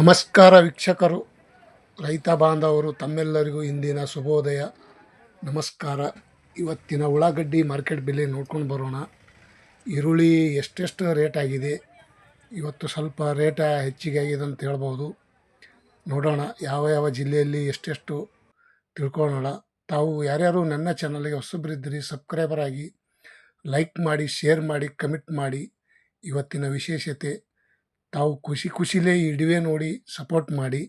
ನಮಸ್ಕಾರ ವೀಕ್ಷಕರು, ರೈತ ಬಾಂಧವರು ತಮ್ಮೆಲ್ಲರಿಗೂ ಇಂದಿನ ಶುಭೋದಯ. ನಮಸ್ಕಾರ. ಇವತ್ತಿನ ಉಳ್ಳಾಗಡ್ಡಿ ಮಾರ್ಕೆಟ್ ಬೆಲೆ ನೋಡ್ಕೊಂಡು ಬರೋಣ. ಈರುಳ್ಳಿ ಎಷ್ಟೆಷ್ಟು ರೇಟ್ ಆಗಿದೆ, ಇವತ್ತು ಸ್ವಲ್ಪ ರೇಟ ಹೆಚ್ಚಿಗೆ ಆಗಿದೆ ಅಂತ ಹೇಳ್ಬೋದು. ನೋಡೋಣ ಯಾವ ಯಾವ ಜಿಲ್ಲೆಯಲ್ಲಿ ಎಷ್ಟೆಷ್ಟು ತಿಳ್ಕೊಳ್ಳೋಣ. ತಾವು ಯಾರ್ಯಾರು ನನ್ನ ಚಾನಲ್ಗೆ ಹೊಸಬರಿದ್ದರೆ ಸಬ್ಸ್ಕ್ರೈಬರ್ ಆಗಿ, ಲೈಕ್ ಮಾಡಿ, ಶೇರ್ ಮಾಡಿ, ಕಮೆಂಟ್ ಮಾಡಿ. ಇವತ್ತಿನ ವಿಶೇಷತೆ, ತಾವು ಖುಷಿಲೇ ಈ ವಿಡಿಯೋ ನೋಡಿ ಸಪೋರ್ಟ್ ಮಾಡಿ.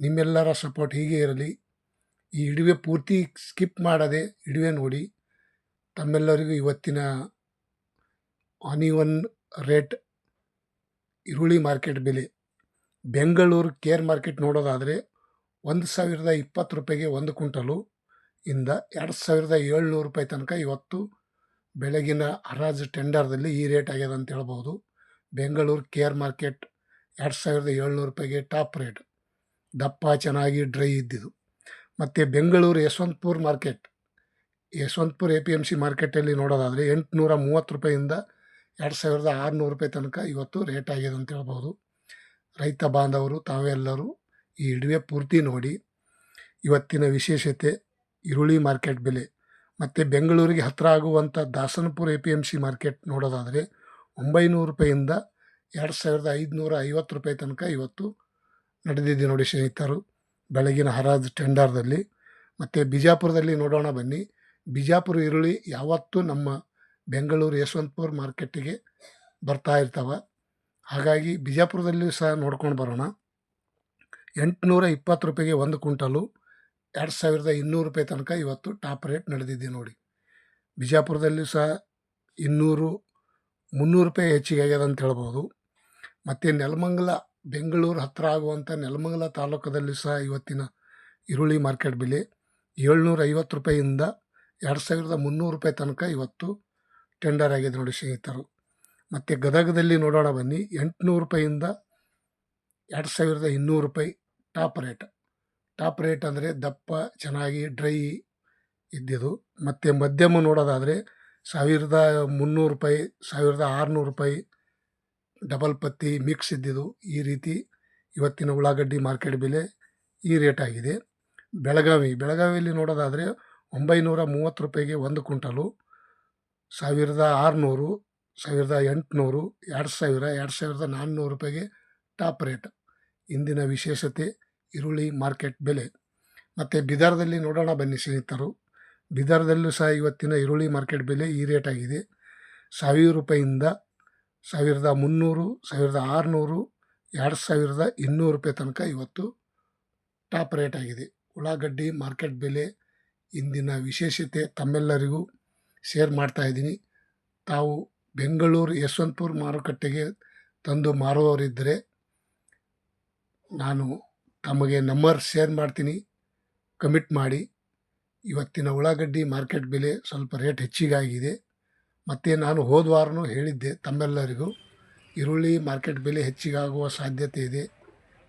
ನಿಮ್ಮೆಲ್ಲರ ಸಪೋರ್ಟ್ ಹೀಗೆ ಇರಲಿ. ಈ ವಿಡಿಯೋ ಪೂರ್ತಿ ಸ್ಕಿಪ್ ಮಾಡದೆ ವಿಡಿಯೋ ನೋಡಿ. ತಮ್ಮೆಲ್ಲರಿಗೂ ಇವತ್ತಿನ ಆನಿಯನ್ ರೇಟ್, ಈರುಳ್ಳಿ ಮಾರ್ಕೆಟ್ ಬೆಲೆ, ಬೆಂಗಳೂರು ಕೇರ್ ಮಾರ್ಕೆಟ್ ನೋಡೋದಾದರೆ 1,020 ರೂಪಾಯಿಗೆ 1 ಕ್ವಿಂಟಲು ಇಂದ 2,700 ರೂಪಾಯಿ ತನಕ ಇವತ್ತು ಬೆಳಗಿನ ಹರಾಜು ಟೆಂಡರ್ದಲ್ಲಿ ಈ ರೇಟ್ ಆಗ್ಯದ ಅಂತ ಹೇಳ್ಬೋದು. ಬೆಂಗಳೂರು ಕೇರ್ ಮಾರ್ಕೆಟ್ 2,700 ರೂಪಾಯಿಗೆ ಟಾಪ್ ರೇಟ್, ದಪ್ಪ ಚೆನ್ನಾಗಿ ಡ್ರೈ ಇದ್ದಿದ್ದು. ಮತ್ತು ಬೆಂಗಳೂರು ಯಶವಂತಪುರ ಮಾರ್ಕೆಟ್, ಯಶವಂತಪುರ APMC ಮಾರ್ಕೆಟಲ್ಲಿ ನೋಡೋದಾದರೆ 830 ರೂಪಾಯಿಂದ 2,600 ರೂಪಾಯಿ ತನಕ ಇವತ್ತು ರೇಟ್ ಆಗಿದೆ ಅಂತ ಹೇಳ್ಬೋದು. ರೈತ ಬಾಂಧವರು ತಾವೆಲ್ಲರೂ ಈ ವಿಡಿಯೋ ಪೂರ್ತಿ ನೋಡಿ. ಇವತ್ತಿನ ವಿಶೇಷತೆ ಈರುಳ್ಳಿ ಮಾರ್ಕೆಟ್ ಬೆಲೆ. ಮತ್ತು ಬೆಂಗಳೂರಿಗೆ ಹತ್ತಿರ ಆಗುವಂಥ ದಾಸನಪುರ APMC ಮಾರ್ಕೆಟ್ ನೋಡೋದಾದರೆ 900 ರೂಪಾಯಿಂದ 2,550 ರೂಪಾಯಿ ತನಕ ಇವತ್ತು ನಡೆದಿದೆ ನೋಡಿ ಸ್ನೇಹಿತರು, ಬೆಳಗಿನ ಹರಾಜು ಟೆಂಡರ್ದಲ್ಲಿ. ಮತ್ತು ಬಿಜಾಪುರದಲ್ಲಿ ನೋಡೋಣ ಬನ್ನಿ. ಬಿಜಾಪುರ ಈರುಳ್ಳಿ ಯಾವತ್ತೂ ನಮ್ಮ ಬೆಂಗಳೂರು ಯಶವಂತಪುರ ಮಾರ್ಕೆಟಿಗೆ ಬರ್ತಾ ಇರ್ತವೆ. ಹಾಗಾಗಿ ಬಿಜಾಪುರದಲ್ಲಿ ಸಹ ನೋಡ್ಕೊಂಡು ಬರೋಣ. 820 ರೂಪಾಯಿಗೆ 1 ಕ್ವಿಂಟಲು, 2,200 ರೂಪಾಯಿ ತನಕ ಇವತ್ತು ಟಾಪ್ ರೇಟ್ ನಡೆದಿದೆ ನೋಡಿ. ಬಿಜಾಪುರದಲ್ಲಿ ಸಹ 200-300 ರೂಪಾಯಿ ಹೆಚ್ಚಿಗೆ ಆಗ್ಯದ ಅಂತ ಹೇಳ್ಬೋದು. ಮತ್ತು ನೆಲಮಂಗಲ, ಬೆಂಗಳೂರು ಹತ್ತಿರ ಆಗುವಂಥ ನೆಲಮಂಗಲ ತಾಲೂಕದಲ್ಲಿ ಸಹ ಇವತ್ತಿನ ಈರುಳ್ಳಿ ಮಾರ್ಕೆಟ್ ಬೆಲೆ 750 ರೂಪಾಯಿಯಿಂದ 2,300 ರೂಪಾಯಿ ತನಕ ಇವತ್ತು ಟೆಂಡರ್ ಆಗಿದೆ ನೋಡಿ ಸ್ನೇಹಿತರು. ಮತ್ತು ಗದಗದಲ್ಲಿ ನೋಡೋಣ ಬನ್ನಿ. 800 ರೂಪಾಯಿಯಿಂದ 2,200 ರೂಪಾಯಿ ಟಾಪ್ ರೇಟ್ ಅಂದರೆ ದಪ್ಪ ಚೆನ್ನಾಗಿ ಡ್ರೈ ಇದ್ದಿದ್ದು. ಮತ್ತು ಮಧ್ಯಮ ನೋಡೋದಾದರೆ 1,300 ರೂಪಾಯಿ, 1,600 ರೂಪಾಯಿ ಡಬಲ್ ಪತ್ತಿ ಮಿಕ್ಸ್ ಇದ್ದಿದ್ದು. ಈ ರೀತಿ ಇವತ್ತಿನ ಉಳ್ಳಾಗಡ್ಡಿ ಮಾರ್ಕೆಟ್ ಬೆಲೆ ಈ ರೇಟ್ ಆಗಿದೆ. ಬೆಳಗಾವಿಯಲ್ಲಿ ನೋಡೋದಾದರೆ 930 ರೂಪಾಯಿಗೆ 1 ಕ್ವಿಂಟಲು, 1,600, 1,800, 2,000, 2,400 ರೂಪಾಯಿಗೆ ಟಾಪ್ ರೇಟ್. ಇಂದಿನ ವಿಶೇಷತೆ ಈರುಳ್ಳಿ ಮಾರ್ಕೆಟ್ ಬೆಲೆ. ಮತ್ತು ಬಿದರ್ದಲ್ಲಿ ನೋಡೋಣ ಬನ್ನಿ ಸ್ನೇಹಿತರು. ಬಿದರ್ದಲ್ಲೂ ಸಹ ಇವತ್ತಿನ ಈರುಳ್ಳಿ ಮಾರ್ಕೆಟ್ ಬೆಲೆ ಈ ರೇಟ್ ಆಗಿದೆ. 1,000 ರೂಪಾಯಿಯಿಂದ 1,300, 1,600, 2,200 ರೂಪಾಯಿ ತನಕ ಇವತ್ತು ಟಾಪ್ ರೇಟ್ ಆಗಿದೆ. ಉಳ್ಳಾಗಡ್ಡಿ ಮಾರ್ಕೆಟ್ ಬೆಲೆ ಇಂದಿನ ವಿಶೇಷತೆ ತಮ್ಮೆಲ್ಲರಿಗೂ ಶೇರ್ ಮಾಡ್ತಾಯಿದ್ದೀನಿ. ತಾವು ಬೆಂಗಳೂರು ಯಶವಂತಪುರ ಮಾರುಕಟ್ಟೆಗೆ ತಂದು ಮಾರುವವರಿದ್ದರೆ ನಾನು ತಮಗೆ ನಂಬರ್ ಶೇರ್ ಮಾಡ್ತೀನಿ, ಕಮಿಟ್ ಮಾಡಿ. ಇವತ್ತಿನ ಉಳ್ಳಾಗಡ್ಡಿ ಮಾರ್ಕೆಟ್ ಬೆಲೆ ಸ್ವಲ್ಪ ರೇಟ್ ಹೆಚ್ಚಿಗೆ ಆಗಿದೆ. ಮತ್ತು ನಾನು ಹೋದ ವಾರನೂ ಹೇಳಿದ್ದೆ ತಮ್ಮೆಲ್ಲರಿಗೂ ಈರುಳ್ಳಿ ಮಾರ್ಕೆಟ್ ಬೆಲೆ ಹೆಚ್ಚಿಗಾಗುವ ಸಾಧ್ಯತೆ ಇದೆ,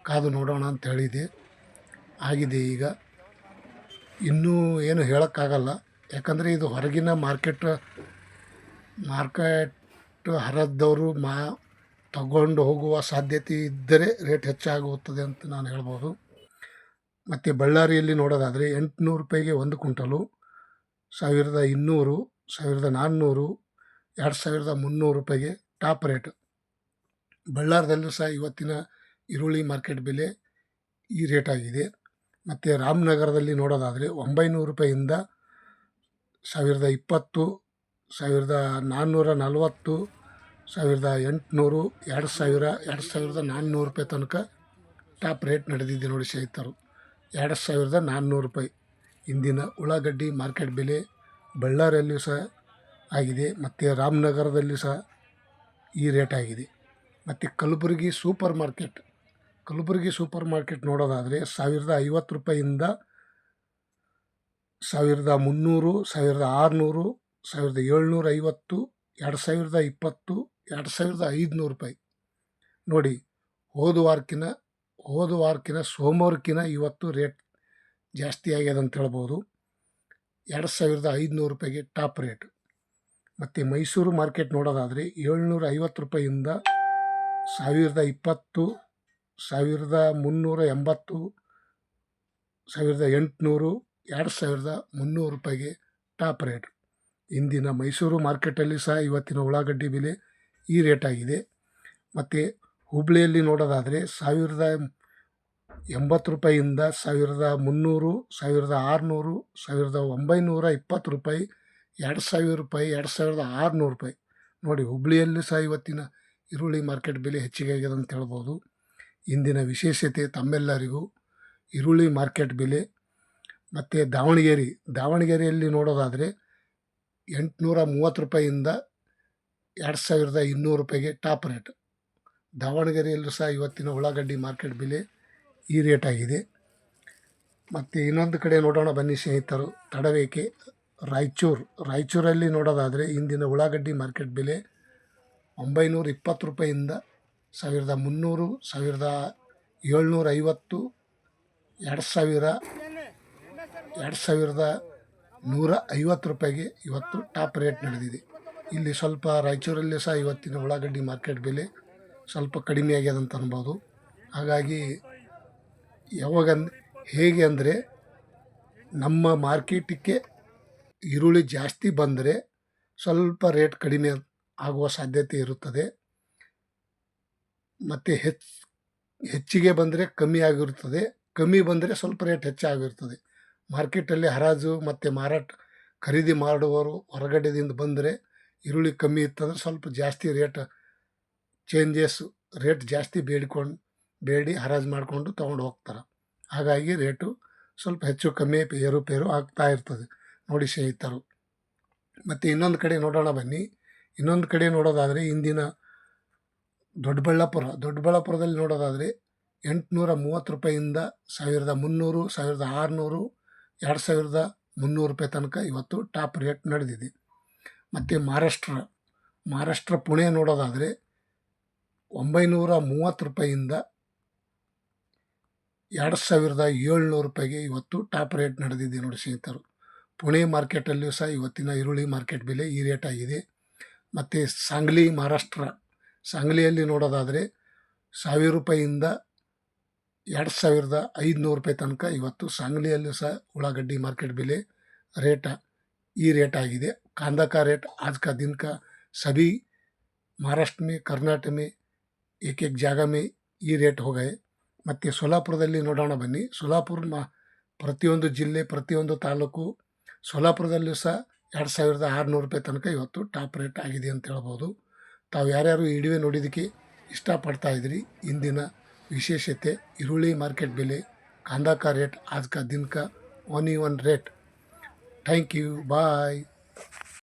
ಕಾದು ನೋಡೋಣ ಅಂತ ಹೇಳಿದೆ. ಆಗಿದೆ ಈಗ. ಇನ್ನೂ ಏನು ಹೇಳೋಕ್ಕಾಗಲ್ಲ, ಯಾಕಂದರೆ ಇದು ಹೊರಗಿನ ಮಾರ್ಕೆಟ್ ಹರದವರು ತಗೊಂಡು ಹೋಗುವ ಸಾಧ್ಯತೆ ಇದ್ದರೆ ರೇಟ್ ಹೆಚ್ಚಾಗುತ್ತದೆ ಅಂತ ನಾನು ಹೇಳ್ಬೋದು. ಮತ್ತು ಬಳ್ಳಾರಿಯಲ್ಲಿ ನೋಡೋದಾದರೆ 800 ರೂಪಾಯಿಗೆ 1 ಕ್ವಿಂಟಲು, 1,200, 1,400, 2,300 ರೂಪಾಯಿಗೆ ಟಾಪ್ ರೇಟ್. ಬಳ್ಳಾರದಲ್ಲೂ ಸಹ ಇವತ್ತಿನ ಈರುಳ್ಳಿ ಮಾರ್ಕೆಟ್ ಬೆಲೆ ಈ ರೇಟ್ ಆಗಿದೆ. ಮತ್ತು ರಾಮನಗರದಲ್ಲಿ ನೋಡೋದಾದರೆ 900 ರೂಪಾಯಿಯಿಂದ 1,020, 1,440, 1,800, 2,000, 2,400 ರೂಪಾಯಿ ತನಕ ಟಾಪ್ ರೇಟ್ ನಡೆದಿದೆ ನೋಡಿ ಸ್ನೇಹಿತರು. 2,400 ರೂಪಾಯಿ ಇಂದಿನ ಉಳ್ಳಾಗಡ್ಡಿ ಮಾರ್ಕೆಟ್ ಬೆಲೆ ಬಳ್ಳಾರಿಯಲ್ಲಿಯೂ ಸಹ ಆಗಿದೆ. ಮತ್ತು ರಾಮನಗರದಲ್ಲಿ ಸಹ ಈ ರೇಟ್ ಆಗಿದೆ. ಮತ್ತು ಕಲಬುರಗಿ ಸೂಪರ್ ಮಾರ್ಕೆಟ್ ನೋಡೋದಾದರೆ 1,050 ರೂಪಾಯಿಯಿಂದ 1,300, 1,600, 1,750, 2,020, 2,500 ರೂಪಾಯಿ ನೋಡಿ. ಹೋದ ವಾರಕ್ಕಿನ ಸೋಮವಾರಕ್ಕಿನ ಇವತ್ತು ರೇಟ್ ಜಾಸ್ತಿ ಆಗ್ಯದ ಅಂತ ಹೇಳ್ಬೋದು. 2,500 ರೂಪಾಯಿಗೆ ಟಾಪ್ ರೇಟ್. ಮತ್ತು ಮೈಸೂರು ಮಾರ್ಕೆಟ್ ನೋಡೋದಾದರೆ 750 ರೂಪಾಯಿಯಿಂದ 1,020, 1380, 1800, 2300 ರೂಪಾಯಿಗೆ ಟಾಪ್ ರೇಟ್. ಇಂದಿನ ಮೈಸೂರು ಮಾರ್ಕೆಟಲ್ಲಿ ಸಹ ಇವತ್ತಿನ ಉಳ್ಳಾಗಡ್ಡಿ ಬೆಲೆ ಈ ರೇಟ್ ಆಗಿದೆ. ಮತ್ತು ಹುಬ್ಳಿಯಲ್ಲಿ ನೋಡೋದಾದರೆ 1080 ರೂಪಾಯಿಯಿಂದ 1300, 1600, 1920 ರೂಪಾಯಿ, 2000 ರೂಪಾಯಿ, 2600 ರೂಪಾಯಿ. ನೋಡಿ, ಹುಬ್ಳಿಯಲ್ಲಿ ಸಹ ಇವತ್ತಿನ ಈರುಳ್ಳಿ ಮಾರ್ಕೆಟ್ ಬೆಲೆ ಹೆಚ್ಚಿಗೆ ಆಗಿದೆ ಅಂತ ಹೇಳ್ಬೋದು. ಇಂದಿನ ವಿಶೇಷತೆ ತಮ್ಮೆಲ್ಲರಿಗೂ ಈರುಳ್ಳಿ ಮಾರ್ಕೆಟ್ ಬೆಲೆ. ಮತ್ತು ದಾವಣಗೆರೆಯಲ್ಲಿ ನೋಡೋದಾದರೆ 830 ರೂಪಾಯಿಯಿಂದ 2200 ರೂಪಾಯಿಗೆ ಟಾಪ್ ರೇಟ್. ದಾವಣಗೆರೆಯಲ್ಲೂ ಸಹ ಇವತ್ತಿನ ಉಳ್ಳಾಗಡ್ಡಿ ಮಾರ್ಕೆಟ್ ಬೆಲೆ ಈ ರೇಟ್ ಆಗಿದೆ. ಮತ್ತು ಇನ್ನೊಂದು ಕಡೆ ನೋಡೋಣ ಬನ್ನಿ ಸ್ನೇಹಿತರು, ತಡವೇಕೆ ರಾಯಚೂರಲ್ಲಿ ನೋಡೋದಾದರೆ ಇಂದಿನ ಉಳ್ಳಾಗಡ್ಡಿ ಮಾರ್ಕೆಟ್ ಬೆಲೆ 920 ರೂಪಾಯಿಯಿಂದ 1300, 1750, 2150 ರೂಪಾಯಿಗೆ ಇವತ್ತು ಟಾಪ್ ರೇಟ್ ನಡೆದಿದೆ. ಇಲ್ಲಿ ಸ್ವಲ್ಪ ರಾಯಚೂರಲ್ಲಿ ಸಹ ಇವತ್ತಿನ ಉಳ್ಳಾಗಡ್ಡಿ ಮಾರ್ಕೆಟ್ ಬೆಲೆ ಸ್ವಲ್ಪ ಕಡಿಮೆ ಆಗ್ಯದ ಅಂತ ಅನ್ಬೋದು. ಹಾಗಾಗಿ ಹೇಗೆ ಅಂದರೆ, ನಮ್ಮ ಮಾರ್ಕೆಟಿಗೆ ಈರುಳ್ಳಿ ಜಾಸ್ತಿ ಬಂದರೆ ಸ್ವಲ್ಪ ರೇಟ್ ಕಡಿಮೆ ಆಗುವ ಸಾಧ್ಯತೆ ಇರುತ್ತದೆ. ಮತ್ತು ಹೆಚ್ಚಿಗೆ ಬಂದರೆ ಕಮ್ಮಿ ಆಗಿರುತ್ತದೆ, ಕಮ್ಮಿ ಬಂದರೆ ಸ್ವಲ್ಪ ರೇಟ್ ಹೆಚ್ಚಾಗಿರ್ತದೆ. ಮಾರ್ಕೆಟಲ್ಲಿ ಹರಾಜು ಮತ್ತು ಖರೀದಿ ಮಾಡುವವರು ಹೊರಗಡೆದಿಂದ ಬಂದರೆ ಈರುಳ್ಳಿ ಕಮ್ಮಿ ಇತ್ತಂದ್ರೆ ಸ್ವಲ್ಪ ಜಾಸ್ತಿ ರೇಟ್ ಜಾಸ್ತಿ ಬೇಡಿ ಹರಾಜು ಮಾಡಿಕೊಂಡು ತೊಗೊಂಡು ಹೋಗ್ತಾರೆ. ಹಾಗಾಗಿ ರೇಟು ಸ್ವಲ್ಪ ಹೆಚ್ಚು ಕಮ್ಮಿ ಏರುಪೇರು ಆಗ್ತಾ ಇರ್ತದೆ ನೋಡಿ ಸ್ನೇಹಿತರು. ಮತ್ತು ಇನ್ನೊಂದು ಕಡೆ ನೋಡೋಣ ಬನ್ನಿ. ಇನ್ನೊಂದು ಕಡೆ ನೋಡೋದಾದರೆ ಇಂದಿನ ದೊಡ್ಡಬಳ್ಳಾಪುರದಲ್ಲಿ ನೋಡೋದಾದರೆ 830 ರೂಪಾಯಿಯಿಂದ 1300, 1600, 2300 ರೂಪಾಯಿ ತನಕ ಇವತ್ತು ಟಾಪ್ ರೇಟ್ ನಡೆದಿದೆ. ಮತ್ತು ಮಹಾರಾಷ್ಟ್ರ ಪುಣೆ ನೋಡೋದಾದರೆ 930 ರೂಪಾಯಿಯಿಂದ 2700 ರೂಪಾಯಿಗೆ ಇವತ್ತು ಟಾಪ್ ರೇಟ್ ನಡೆದಿದೆ ನೋಡಿ ಸ್ನೇಹಿತರು. ಪುಣೆ ಮಾರ್ಕೆಟಲ್ಲಿಯೂ ಸಹ ಇವತ್ತಿನ ಈರುಳ್ಳಿ ಮಾರ್ಕೆಟ್ ಬೆಲೆ ಈ ರೇಟ್ ಆಗಿದೆ. ಮತ್ತು ಸಾಂಗ್ಲಿಯಲ್ಲಿ ನೋಡೋದಾದರೆ 1000 ರೂಪಾಯಿಯಿಂದ 2500 ರೂಪಾಯಿ ತನಕ ಇವತ್ತು ಸಾಂಗ್ಲಿಯಲ್ಲೂ ಸಹ ಉಳ್ಳಾಗಡ್ಡಿ ಮಾರ್ಕೆಟ್ ಬೆಲೆ ಈ ರೇಟ್ ಆಗಿದೆ. कांदा का रेट आज का दिन का सभी महाराष्ट्र में, कर्नाटक में एक ಜಾಗ में ಈ ರೇಟ್ हो गए. ಮತ್ತು ಸೋಲಾಪುರದಲ್ಲಿ ನೋಡೋಣ ಬನ್ನಿ. ಪ್ರತಿಯೊಂದು ಜಿಲ್ಲೆ, ಪ್ರತಿಯೊಂದು ತಾಲೂಕು, ಸೋಲಾಪುರದಲ್ಲೂ ಸಹ 2600 ರೂಪಾಯಿ ತನಕ ಇವತ್ತು ಟಾಪ್ ರೇಟ್ ಆಗಿದೆ ಅಂತ ಹೇಳ್ಬೋದು. ತಾವು ಯಾರ್ಯಾರು ಈ ವಿಡಿಯೋ ನೋಡಿದ್ದಕ್ಕೆ ಇಷ್ಟಪಡ್ತಾ ಇದ್ರಿ. ಇಂದಿನ ವಿಶೇಷತೆ ಈರುಳ್ಳಿ ಮಾರ್ಕೆಟ್ ಬೆಲೆ, कांदा का रेट आज का दिन का only one rate. Thank you, bye.